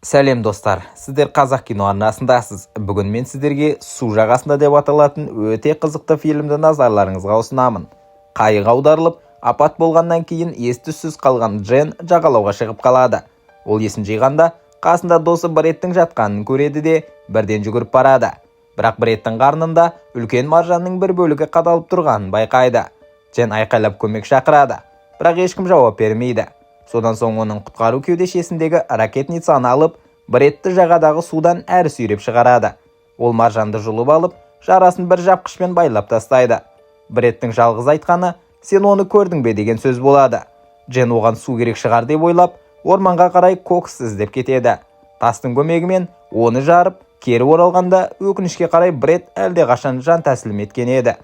Сәлем достар, сіздер қазақ кино арнасындасыз. Бүгін мен сіздерге Су жағасында деп аталатын өте қызықты фильмді назарларыңызға ұсынамын. Қайық аударылып, апат болғаннан кейін ес-түссіз қалған Джен жағалауға шығып қалады. Ол есін жиғанда қасында досы Бреттің жатқанын көреді де бірден жүгіріп барады. Бірақ Бреттің қарнында үлкен маржанның бір бөлігі қадалып тұрғанын байқайды. Джен айқайлап көмек шақырады, бірақ ешкім жауап бермейді. Содан соң оның құтқару кеудешесіндегі ракетницаны алып, Бретті жағадағы судан әрі сүйреп шығарады. Ол маржанды жұлып алып, жарасын бір жапқышпен байлап тастайды. Бреттің жалғыз айтқаны, сен оны көрдің бе деген сөз болады. Джен оған су керек шығар деп ойлап, орманға қарай кокс іздеп кетеді. Тастың көмегімен оны жарып, кері оралғанда өкінішке қарай Брет әлдеқашан жан тәсілім еткен еді.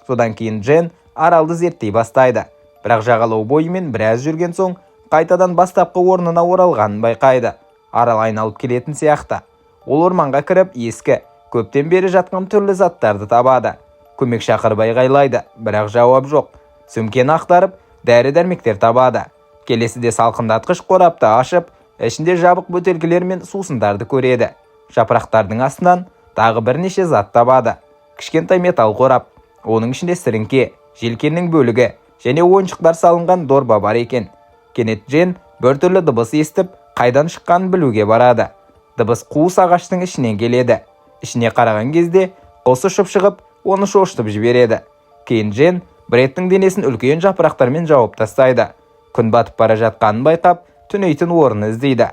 Содан кейін Джен аралды зерттей бастайды. Бірақ жағалау бойымен біраз жүрген соң, қайтадан бастапқы орнына оралғанын байқайды. Арал айналып келетін сияқты. Ол орманға кіріп, ескі, көптен бері жатқан түрлі заттарды табады. Көмек шақырып айғайлайды, бірақ жауап жоқ. Сөмкені ақтарып, дәрі-дәрмектер табады. Келесіде салқындатқыш қорапты ашып, ішінде жабық бөтелкелер мен сусындарды көреді. Жапырақтардың астынан тағы бірнеше зат табады. Кішкентай металл қорап, оның ішінде сіріңке, желкеннің бөлігі және ойыншықтар салынған дорба бар екен. Кенет Джен біртүрлі дыбыс естіп, қайдан шыққанын білуге барады. Дыбыс қуыс ағаштың ішінен келеді. Ішіне қараған кезде құс ұшып шығып, оны шошытып жібереді. Кейін Джен Бреттің денесін үлкен жапырақтармен жауып тастайды. Күн батып бара жатқанын байқап, түнейтін орын іздейді.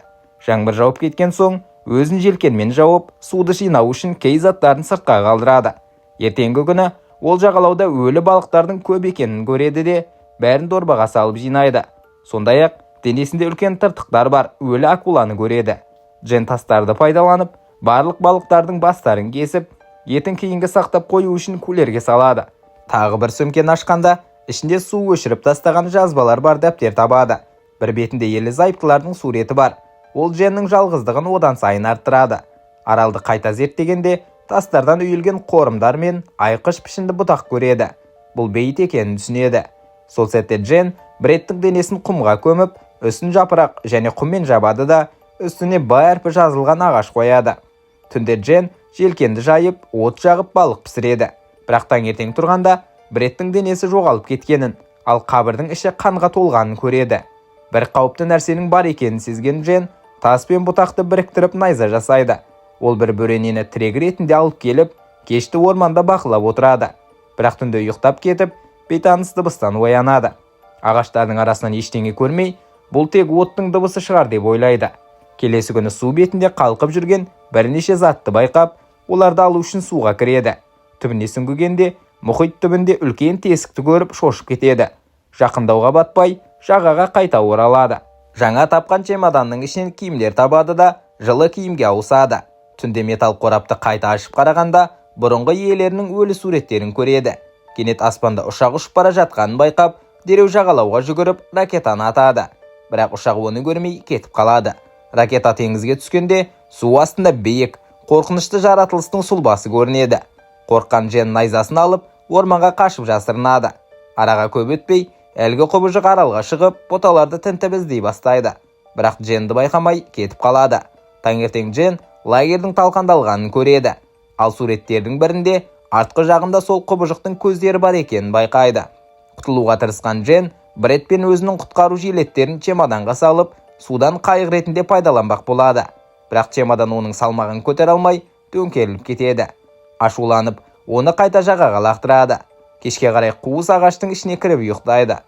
Жаңбыр жауып кеткен соң, өзін желкенмен жауып, суды жинау үшін кей заттарын сыртқа қалдырады. Ертеңгі күні ол жағалауда өлі балықтардың көп екенін көреді де, бәрін дорбаға салып жинайды. Сондай-ақ денесінде үлкен тыртықтар бар өлі акуланы көреді. Джен тастарды пайдаланып, барлық балықтардың бастарын кесіп, етін кейінгі сақтап қою үшін кулерге салады. Тағы бір сөмкені ашқанда, ішінде су өшіріп тастаған жазбалар бар дәптер табады. Бір бетінде ерлі зайыптылардың суреті бар. Ол Дженнің жалғыздығын одан сайын арттырады. Аралды қайта зерттегенде, тастардан үйілген қорымдар мен айқыш пішінді бұтақ көреді. Бұл бейіт екенін түсінеді. Сол сәтте Джен Бреттің денесін құмға көміп, үстін жапырақ және құммен жабады да, үстіне бай әрпі жазылған ағаш қояды. Түнде Джен желкенді жайып, от жағып балық пісіреді. Бірақ таңертең тұрғанда Бреттің денесі жоғалып кеткенін, ал қабірдің іші қанға толғанын көреді. Бір қауіпті нәрсенің бар екенін сезген Джен тас пен бұтақты біріктіріп найза жасайды. Ол бір бөренені тірек ретінде алып келіп, кешті орманда бақылап отырады. Бірақ түнде ұйықтап кетіп, бейтаныс дыбыстан оянады. Ағаштардың арасынан ештеңе көрмей, бұл тек оттың дыбысы шығар деп ойлайды. Келесі күні су бетінде қалқып жүрген бірнеше затты байқап, оларды алу үшін суға кіреді. Түбіне сүңгігенде, мұхит түбінде үлкен тесікті көріп шошып кетеді. Жақындауға батпай, жағаға қайта оралады. Жаңа тапқан чемоданның ішінен киімдер табады да, жылы киімге ауысады. Түнде металл қорапты қайта ашып қарағанда, бұрынғы иелерінің өлі суреттерін көреді. Кенет аспанда ұшақ ұшып бара жатқанын байқап, дереу жағалауға жүгіріп, ракетаны атады. Бірақ ұшақ оны көрмей кетіп қалады. Ракета теңізге түскенде, су астында биік, қорқынышты жаратылыстың сұлбасы көрінеді. Қорққан Джен найзасын алып, орманға қашып жасырынады. Араға көп өтпей, әлгі құбыжық аралға шығып, бұталарды тінтіп іздей бастайды. Бірақ Дженді байқамай кетіп қалады. Таңертең Джен лагердің талқандалғанын көреді. Ал суреттердің бірінде артқы жағында сол құбыжықтың көздері бар екенін байқайды. Құтылуға тырысқан Джен Брет пен өзінің құтқару жилеттерін чемоданға салып, судан қайық ретінде пайдаланбақ болады. Бірақ чемодан оның салмағын көтере алмай, төңкеріліп кетеді. Ашуланып, оны қайта жағаға лақтырады. Кешке қарай қуыс ағаштың ішіне кіріп ұйықтайды.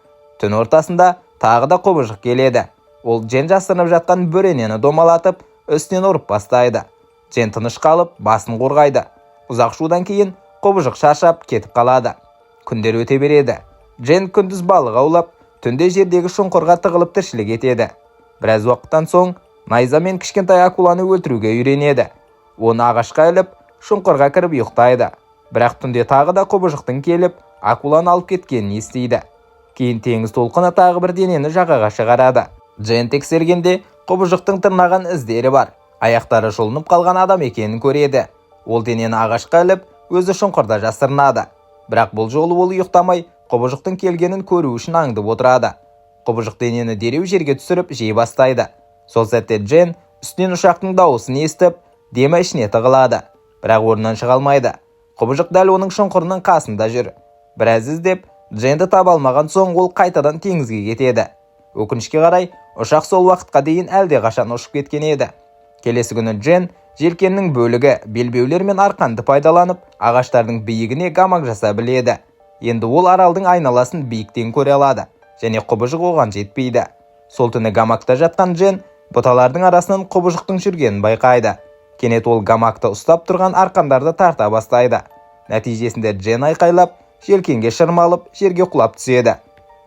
Түн ортасында тағы да құбыжық келеді. Ол Джен жасырынып жатқан бөренені домалатып, үстінен ұрып бастайды. Джен тыныш қалып, басын қорғайды. Ұзақ шудан кейін құбыжық шаршап кетіп қалады. Күндер өте береді. Джен күндіз балық аулап, түнде жердегі шұңқырға тығылып тіршілік етеді. Біраз уақыттан соң найза мен кішкентай акуланы өлтіруге үйренеді. Оны ағашқа іліп, шұңқырға кіріп ұйықтайды. Бірақ түнде тағы да құбыжықтың келіп, акуланы алып кеткенін естиді. Кейін теңіз толқыны тағы бір денені жағаға шығарады. Джен тексергенде құбыжықтың тырнаған іздері бар. Аяқтары жұлынып қалған адам екенін көреді. Ол денені ағашқа іліп, өзі шұңқырда жасырынады. Бірақ бұл жолы ол ұйықтамай, құбыжықтың келгенін көру үшін аңдып отырады. Құбыжық денені дереу жерге түсіріп жей бастайды. Сол сәтте Джен Үстінен ұшақтың дауысын естіп, демі ішіне тығылады, бірақ орнынан шыға алмайды. Құбыжық дәл оның шұңқырының қасында жүр. Біраз іздеп, Дженді таба алмаған соң ол қайтадан теңізге кетеді. Өкінішке қарай, ұшақ сол уақытқа дейін әлде қашан ұшып кеткен еді. Келесі күні Джен желкеннің бөлігі, белбеулер мен арқанды пайдаланып, ағаштардың биігіне гамак жаса біледі. Енді ол аралдың айналасын биіктен көре алады, және құбыжық оған жетпейді. Сол түні гамакта жатқан Джен бұталардың арасынан құбыжықтың жүргенін байқайды. Кенет ол гамакты ұстап тұрған арқандарды тарта бастайды. Нәтижесінде Джен айқайлап, желкенге шырмалып, жерге құлап түседі.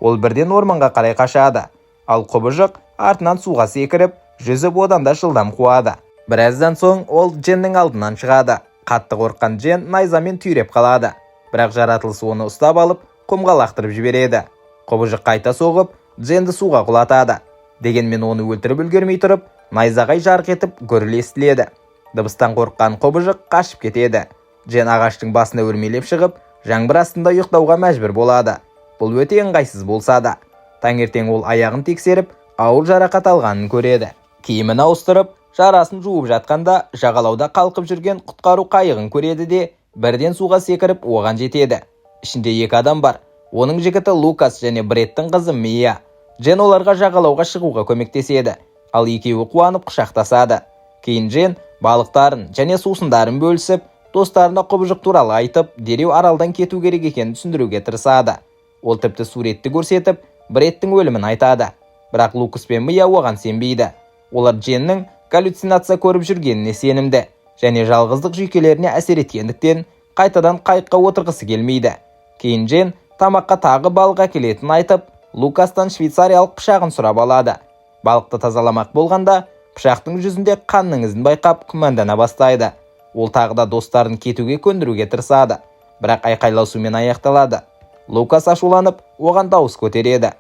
Ол бірден орманға қарай қашады, ал құбыжық артынан суға секіріп, жүзіп одан да жылдам қуады. Біраздан соң ол Дженнің алдынан шығады. Қатты қорыққан Джен найзамен түйреп қалады, бірақ жаратылыс оны ұстап алып, құмға лақтырып жібереді. Құбыжық қайта соғып, Дженді суға құлатады. Дегенмен оны өлтіріп үлгермей тұрып, найзағай жарқ етіп гүріл естіледі. Дыбыстан қорыққан құбыжық қашып кетеді. Джен ағаштың басына өрмелеп шығып, жаңбыр астында ұйықтауға мәжбүр болады. Бұл өте ыңғайсыз болса да, таңертең ол аяғын тексеріп, ауыр жарақат алғанын көреді. Киімін ауыстырып, жарасын жуып жатқанда, жағалауда қалқып жүрген құтқару қайығын көреді де, бірден суға секіріп, оған жетеді. Ішінде 2 адам бар. Оның жігіті Лукас және Бреттің қызы Мия. Джен оларға жағалауға шығуға көмектеседі, ал екеуі қуанып құшақтасады. Кейін Джен балықтарын және сусындарын бөлісіп, достарына құбыжық туралы айтып, дереу аралдан кету керек екенін түсіндіруге тырысады. Ол тіпті суретті көрсетіп, Бреттің өлімін айтады. Бірақ Лукас пен Мия оған сенбейді. Олар Дженнің галлюцинация көріп жүргеніне сенімді, және жалғыздық жүйкелеріне әсер еткендіктен қайтадан қайыққа отырғысы келмейді. Кейін Джен тамаққа тағы балық әкелетінін айтып, Лукастан швейцариялық пышағын сұрап алады. Балықты тазаламақ болғанда, пышақтың жүзінде қанның ізін байқап күмәндана бастайды. Ол тағы да достарын кетуге көндіруге тырысады, бірақ айқайласумен аяқталады. Лукас ашуланып, оған дауыс көтереді.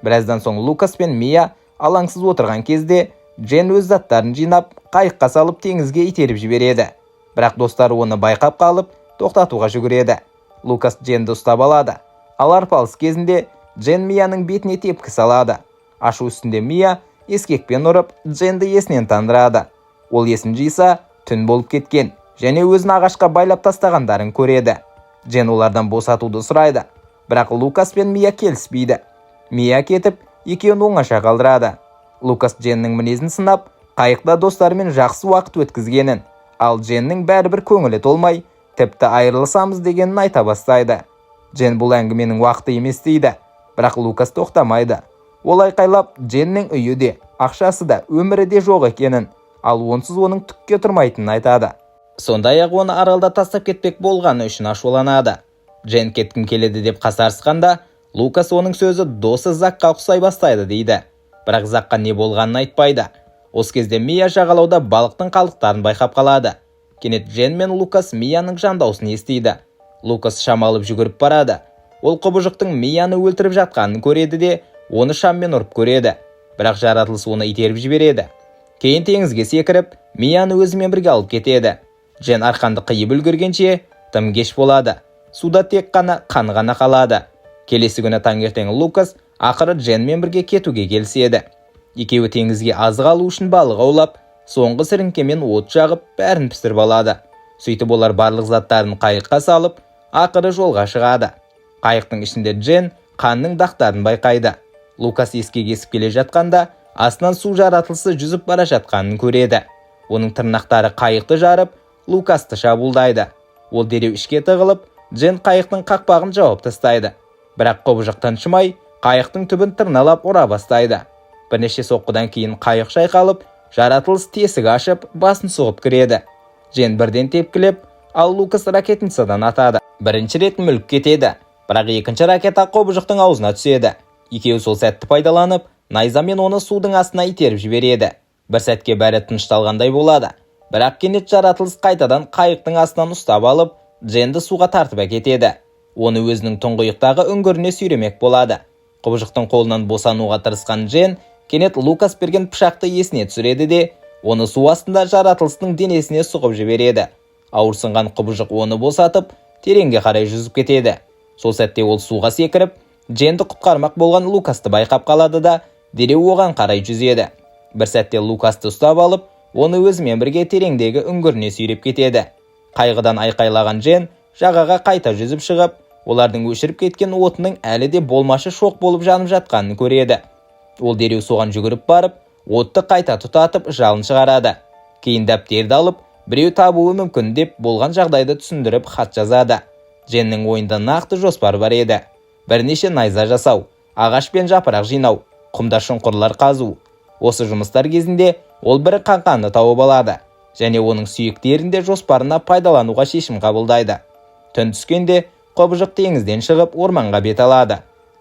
Біраздан соң Лукас пен Мия алаңсыз отырған кезде Джен өз заттарын жинап, қайыққа салып теңізге итеріп жібереді. Бірақ достары оны байқап қалып, тоқтатуға жүгіреді. Лукас Дженді ұстап алады. Ал арпалыс кезінде Джен Мияның бетіне тепкі салады. Ашу үстінде Мия ескекпен ұрып, Дженді есінен тандырады. Ол есін жиса, түн болып кеткен, және өзін ағашқа байлап тастағандарын көреді. Джен олардан босатуды сұрайды, бірақ Лукас пен Мия келіспейді. Мия кетіп, екеуін оңаша қалдырады. Лукас Дженнің мінезін сынап, қайықта достарымен жақсы уақыт өткізгенін, ал Дженнің бәрібір көңілі толмай, тіпті айырылысамыз дегенін айта бастайды. Джен бұл әңгіменің уақыты емес дейді, бірақ Лукас тоқтамайды. Ол айқайлап, Дженнің үйі де, ақшасы да, өмірі де жоқ екенін, ал онсыз оның түкке тұрмайтынын айтады. Сондай-ақ оны аралда тастап кетпек болғаны үшін ашуланады. Джен кеткім келеді деп қасарысқанда, Лукас оның сөзі досы Закқа ұқсай бастайды дейді. Бірақ Закқа не болғанын айтпайды. Осы кезде Мия жағалауда балықтың қалдықтарын байқап қалады. Кенет Джен мен Лукас Мияның жан даусын естиді. Лукас шамалып жүгіріп барады. Ол құбыжықтың Мияны өлтіріп жатқанын көреді де, оны шаммен ұрып көреді. Бірақ жаратылыс оны итеріп жібереді. Кейін теңізге секіріп, Мияны өзімен бірге алып кетеді. Джен арқанды қиып үлгергенше тым кеш болады. Суда тек қана қан ғана қалады. Келесі күні таңертең Лукас ақыры Дженмен бірге кетуге келіседі. Екеуі теңізге азық алу үшін балық аулап, соңғы сіріңкемен от жағып, бәрін пісіріп алады. Сөйтіп олар барлық заттарын қайыққа салып, ақыры жолға шығады. Қайықтың ішінде Джен қанның дақтарын байқайды. Лукас еске кесіп келе жатқанда, астынан су жаратылысы жүзіп бара жатқанын көреді. Оның тырнақтары қайықты жарып, Лукасты шабуылдайды. Ол дереу ішке тығылып, Джен қайықтың қақпағын жауып тастайды. Бірақ құбыжық тыншымай, қайықтың түбін тырналап ұра бастайды. Бірнеше соққыдан кейін қайық шайқалып, жаратылыс тесік ашып, басын соғып кіреді. Джен бірден тепкілеп, ал Лукас ракетницадан атады. Бірінші рет мүлік кетеді, бірақ екінші ракета құбыжықтың аузына түседі. Екеуі сол сәтті пайдаланып, найзамен оны судың астына итеріп жібереді. Бір сәтке бәрі тынышталғандай болады. Бірақ кенет жаратылыс қайтадан қайықтың астынан ұстап алып, Дженді суға тартып әкетеді. Оны өзінің тұңғиықтағы үңгіріне сүйремек болады. Құбыжықтың қолынан босануға тырысқан Джен кенет Лукас берген пышақты есіне түсіреді де, оны су астында жаратылыстың денесіне сұғып жібереді. Ауырсынған құбыжық оны босатып, тереңге қарай жүзіп кетеді. Сол сәтте ол суға секіріп, Дженді құтқармақ болған Лукасты байқап қалады да, дереу оған қарай жүзеді. Бір сәтте Лукасты ұстап алып, оны өзімен бірге тереңдегі үңгіріне сүйреп кетеді. Қайғыдан айқайлаған Джен жағаға қайта жүзіп шығып, олардың өшіріп кеткен отының әлі де болмашы шоқ болып жанып жатқанын көреді. Ол дереу соған жүгіріп барып, отты қайта тұтатып жалын шығарады. Кейін дәптерді алып, біреу табуы мүмкін деп болған жағдайды түсіндіріп хат жазады. Дженнің ойында нақты жоспар бар еді. Бірнеше найза жасау, ағаш пен жапырақ жинау, құмда шұңқырлар қазу. Осы жұмыстар кезінде ол бір қаңқаны тауып алады және оның сүйектерінде жоспарына пайдалануға шешім қабылдайды. Түн түскенде құбыжық теңізден шығып орманға бет алады.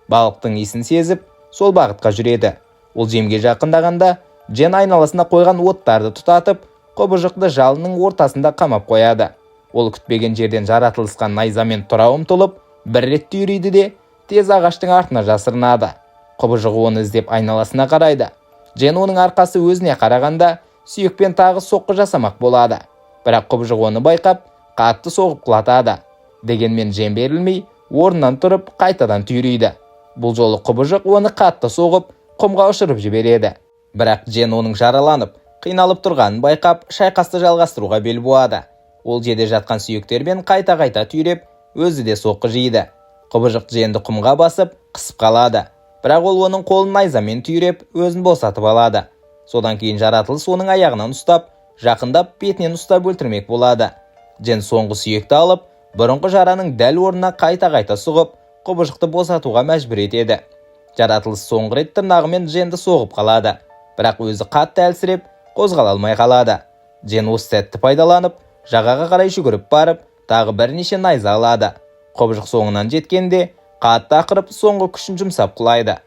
Балықтың иісін сезіп, сол бағытқа жүреді. Ол жемге жақындағанда Джен айналасына қойған оттарды тұтатып, құбыжықты жалынның ортасында қамап қояды. Ол күтпеген жерден жаратылысқан найзамен тұра ұмтылып, бір рет түйрейді де тез ағаштың артына жасырынады. Құбыжық оны іздеп айналасына қарайды. Джен оның арқасы өзіне қарағанда сүйекпен тағы соққы жасамақ болады. Бірақ құбыжық оны байқап, қатты соғып құлатады. Дегенмен Джен берілмей, орнынан тұрып қайтадан түйрейді. Бұл жолы құбыжық оны қатты соғып, құмға ұшырып жібереді. Бірақ Джен оның жараланып, қиналып тұрғанын байқап, шайқасты жалғастыруға бел буады. Ол жерде жатқан сүйектермен қайта-қайта түйреп, өзі де соққы жейді. Құбыжық Дженді құмға басып, қысып қалады. Бірақ ол оның қолын найзамен түйреп, өзін босатып алады. Содан кейін жаратылыс оның аяғынан ұстап, жақындап бетінен ұстап өлтірмек болады. Джен соңғы сүйекті алып, бұрынғы жараның дәл орнына қайта-қайта сұғып, құбыжықты босатуға мәжбүр етеді. Жаратылыс соңғы рет тырнағымен Дженді соғып қалады. Бірақ өзі қатты әлсіреп, қозғала алмай қалады. Джен осы сәтті пайдаланып, жағаға қарай жүгіріп барып, тағы бірнеше найза алады. Құбыжық соңынан жеткенде, қатты ақырып, соңғы күшін жұмсап құлайды.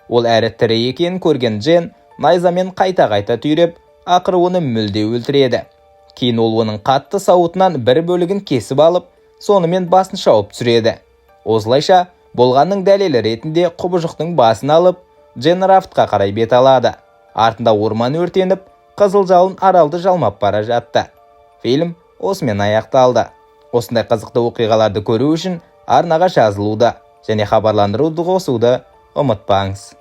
Ол әрі тірі екенін көрген Джен найзамен қайта-қайта түйреп, ақыры оны мүлде өлтіреді. Кейін ол оның қатты сауытынан бір бөлігін кесіп алып, сонымен басын шауып түсіреді. Осылайша, болғанның дәлелі ретінде құбыжықтың басын алып, Джен рафтқа қарай бет алады. Артында орман өртеніп, қызыл жалын аралды жалмап бара жатты. Фильм осымен аяқталды. Осындай қызықты оқиғаларды көру үшін арнаға жазылуды және хабарландыруды қосуды ұмытпаңыз.